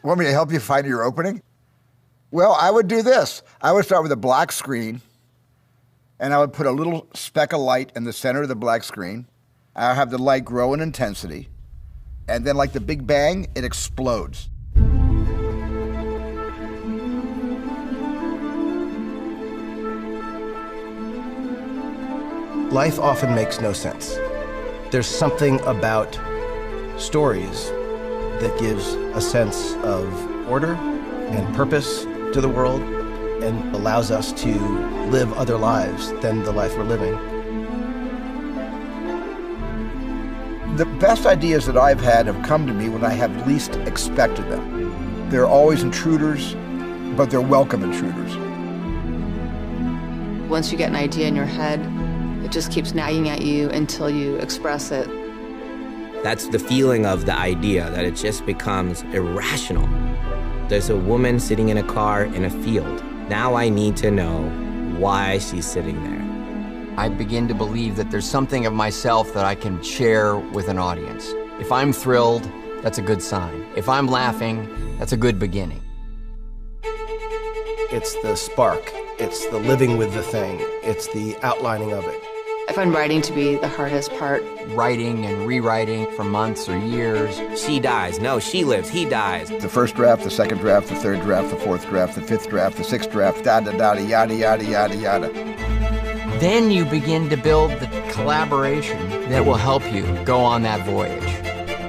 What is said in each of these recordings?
Want me to help you find your opening? Well, I would do this. I would start with a black screen, and I would put a little speck of light in the center of the black screen. I'll have the light grow in intensity, and then like the Big Bang, it explodes. Life often makes no sense. There's something about stories that gives a sense of order and purpose to the world and allows us to live other lives than the life we're living. The best ideas that I've had have come to me when I have least expected them. They're always intruders, but they're welcome intruders. Once you get an idea in your head, it just keeps nagging at you until you express it. That's the feeling of the idea, that it just becomes irrational. There's a woman sitting in a car in a field. Now I need to know why she's sitting there. I begin to believe that there's something of myself that I can share with an audience. If I'm thrilled, that's a good sign. If I'm laughing, that's a good beginning. It's the spark. It's the living with the thing. It's the outlining of it. I find writing to be the hardest part. Writing and rewriting for months or years. She dies. No, she lives. He dies. The first draft, the second draft, the third draft, the fourth draft, the fifth draft, the sixth draft, yada, yada, yada. Then you begin to build the collaboration that will help you go on that voyage.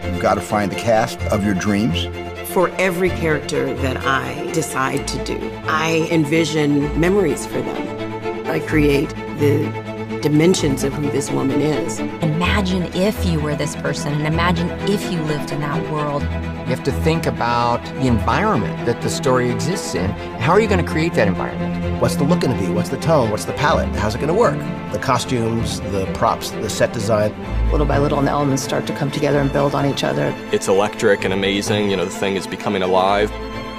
You've got to find the cast of your dreams. For every character that I decide to do, I envision memories for them. I create the dimensions of who this woman is. Imagine if you were this person, and imagine if you lived in that world. You have to think about the environment that the story exists in. How are you going to create that environment? What's the look going to be? What's the tone? What's the palette? How's it going to work? The costumes, the props, the set design. Little by little, and the elements start to come together and build on each other. It's electric and amazing. You know, the thing is becoming alive.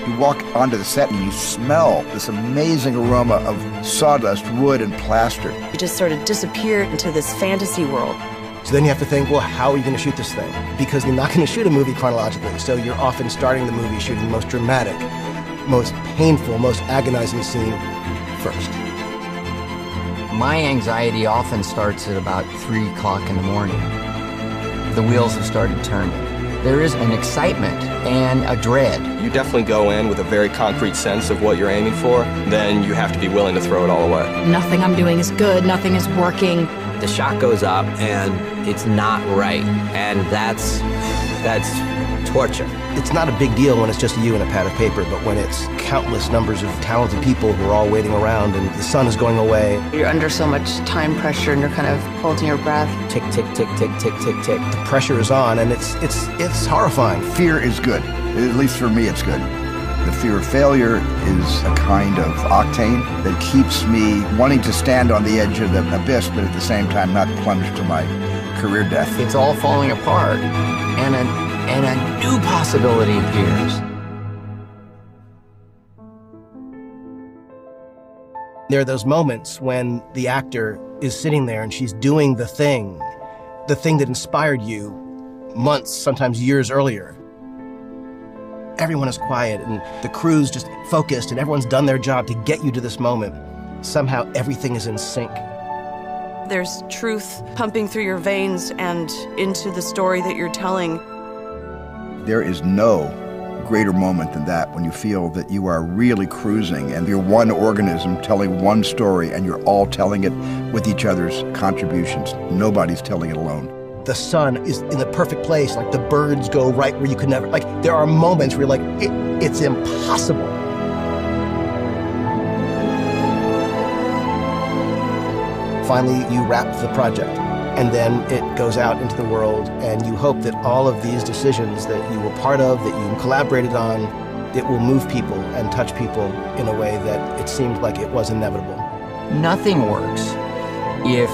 You walk onto the set and you smell this amazing aroma of sawdust, wood, and plaster. You just sort of disappear into this fantasy world. So then you have to think, well, how are you going to shoot this thing? Because you're not going to shoot a movie chronologically, so you're often starting the movie shooting the most dramatic, most painful, most agonizing scene first. My anxiety often starts at about 3 o'clock in the morning. The wheels have started turning. There is an excitement and a dread. You definitely go in with a very concrete sense of what you're aiming for. Then you have to be willing to throw it all away. Nothing I'm doing is good, nothing is working. The shot goes up and it's not right. And that's torture. It's not a big deal when it's just you and a pad of paper, but when it's countless numbers of talented people who are all waiting around and the sun is going away. You're under so much time pressure and you're kind of holding your breath. Tick, tick, tick, tick, tick, tick, tick. The pressure is on and it's horrifying. Fear is good. At least for me, it's good. The fear of failure is a kind of octane that keeps me wanting to stand on the edge of the abyss, but at the same time not plunge to my career death. It's all falling apart, and a new possibility appears. There are those moments when the actor is sitting there and she's doing the thing that inspired you months, sometimes years earlier. Everyone is quiet and the crew's just focused and everyone's done their job to get you to this moment. Somehow everything is in sync. There's truth pumping through your veins and into the story that you're telling. There is no greater moment than that, when you feel that you are really cruising and you're one organism telling one story and you're all telling it with each other's contributions. Nobody's telling it alone. The sun is in the perfect place, like the birds go right where you could never, like there are moments where you're like, it's impossible. Finally, you wrap the project, and then it goes out into the world, and you hope that all of these decisions that you were part of, that you collaborated on, it will move people and touch people in a way that it seemed like it was inevitable. Nothing works if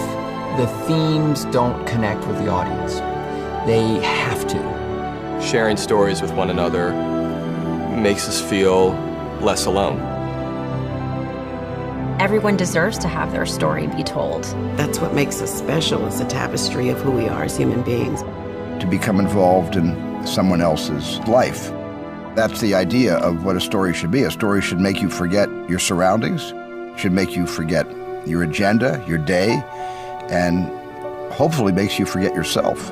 the themes don't connect with the audience. They have to. Sharing stories with one another makes us feel less alone. Everyone deserves to have their story be told. That's what makes us special, is the tapestry of who we are as human beings. To become involved in someone else's life That's the idea of what a story should be. A story should make you forget your surroundings, should make you forget your agenda, your day, and hopefully makes you forget yourself.